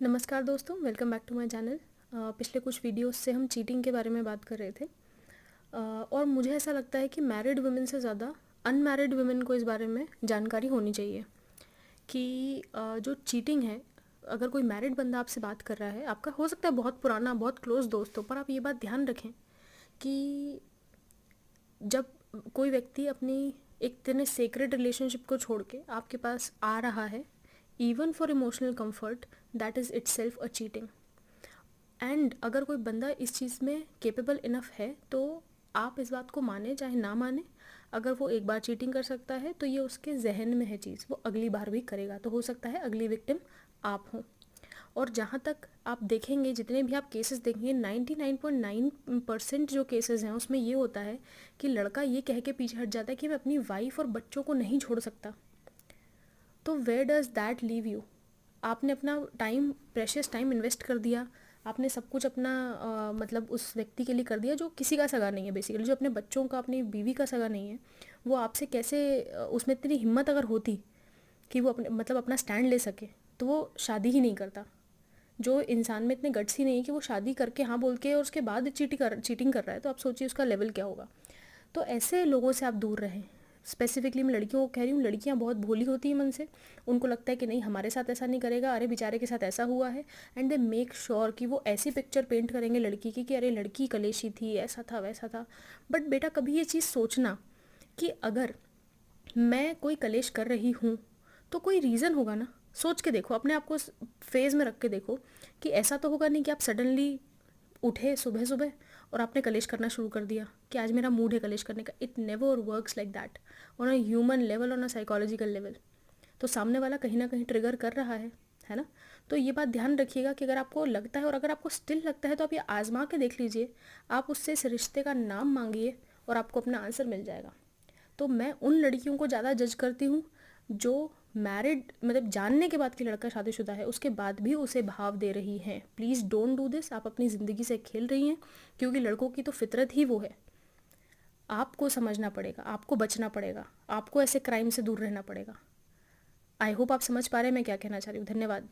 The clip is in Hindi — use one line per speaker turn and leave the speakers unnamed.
नमस्कार दोस्तों, welcome back to my channel. पिछले कुछ वीडियोस से हम चीटिंग के बारे में बात कर रहे थे। और मुझे ऐसा लगता है कि मैरिड वुमेन से ज़्यादा अनमैरिड वुमेन को इस बारे में जानकारी होनी चाहिए कि जो चीटिंग है, अगर कोई मैरिड बंदा आपसे बात कर रहा है, आपका हो सकता है बहुत पुराना, बहुत क्लोज दोस्त हो, पर आप ये बात ध्यान रखें कि जब कोई व्यक्ति अपनी एक इतने सेक्रेट रिलेशनशिप को छोड़ के आपके पास आ रहा है, even for emotional comfort, that is it self a cheating. And अगर कोई बंदा इस चीज़ में केपेबल इनफ है तो आप इस बात को माने चाहे ना माने, अगर वो एक बार चीटिंग कर सकता है तो ये उसके जहन में है चीज़, वो अगली बार भी करेगा। तो हो सकता है अगली विक्टिम आप हो। और जहाँ तक आप देखेंगे, जितने भी आप केसेस देखेंगे, 99.9% जो केसेस हैं उसमें ये होता है कि लड़का ये कह के पीछे हट जाता है कि मैं अपनी वाइफ और बच्चों को नहीं छोड़ सकता। तो where does that leave you? आपने अपना टाइम, प्रेशियस टाइम इन्वेस्ट कर दिया, आपने सब कुछ अपना मतलब उस व्यक्ति के लिए कर दिया जो किसी का सगा नहीं है, बेसिकली जो अपने बच्चों का, अपनी बीवी का सगा नहीं है। वो आपसे कैसे उसमें इतनी हिम्मत अगर होती कि वो अपने मतलब अपना स्टैंड ले सके, तो वो शादी ही नहीं करता। जो इंसान में इतने गट्स ही नहीं है कि वो शादी करके हाँ बोल के और उसके बाद चीटिंग कर रहा है, तो आप सोचिए उसका लेवल क्या होगा। तो ऐसे लोगों से आप दूर रहें। स्पेसिफिकली मैं लड़कियों को कह रही हूँ, लड़कियाँ बहुत भोली होती हैं मन से। उनको लगता है कि नहीं, हमारे साथ ऐसा नहीं करेगा, अरे बेचारे के साथ ऐसा हुआ है। एंड दे मेक श्योर कि वो ऐसी पिक्चर पेंट करेंगे लड़की की कि अरे लड़की कलेशी थी, ऐसा था वैसा था। बट बेटा, कभी ये चीज़ सोचना कि अगर मैं कोई कलेश कर रही हूँ तो कोई रीज़न होगा ना। सोच के देखो, अपने आप को फेज में रख के देखो कि ऐसा तो होगा नहीं कि आप सडनली उठे सुबह सुबह और आपने कलेश करना शुरू कर दिया कि आज मेरा मूड है कलेश करने का। It never works like that on a human level, on a psychological level. तो सामने वाला कहीं ना कहीं ट्रिगर कर रहा है ना। तो ये बात ध्यान रखिएगा कि अगर आपको लगता है और अगर आपको स्टिल लगता है तो आप ये आजमा के देख लीजिए। आप उससे इस रिश्ते का नाम मांगिए और आपको अपना आंसर मिल जाएगा। तो मैं उन लड़कियों को ज़्यादा जज करती हूँ जो मैरिड, मतलब जानने के बाद कि लड़का शादीशुदा है उसके बाद भी उसे भाव दे रही हैं। Please don't do this. आप अपनी ज़िंदगी से खेल रही हैं, क्योंकि लड़कों की तो फितरत ही वो है। आपको समझना पड़ेगा, आपको बचना पड़ेगा, आपको ऐसे क्राइम से दूर रहना पड़ेगा। आई होप आप समझ पा रहे हैं मैं क्या कहना चाह रही हूँ। धन्यवाद।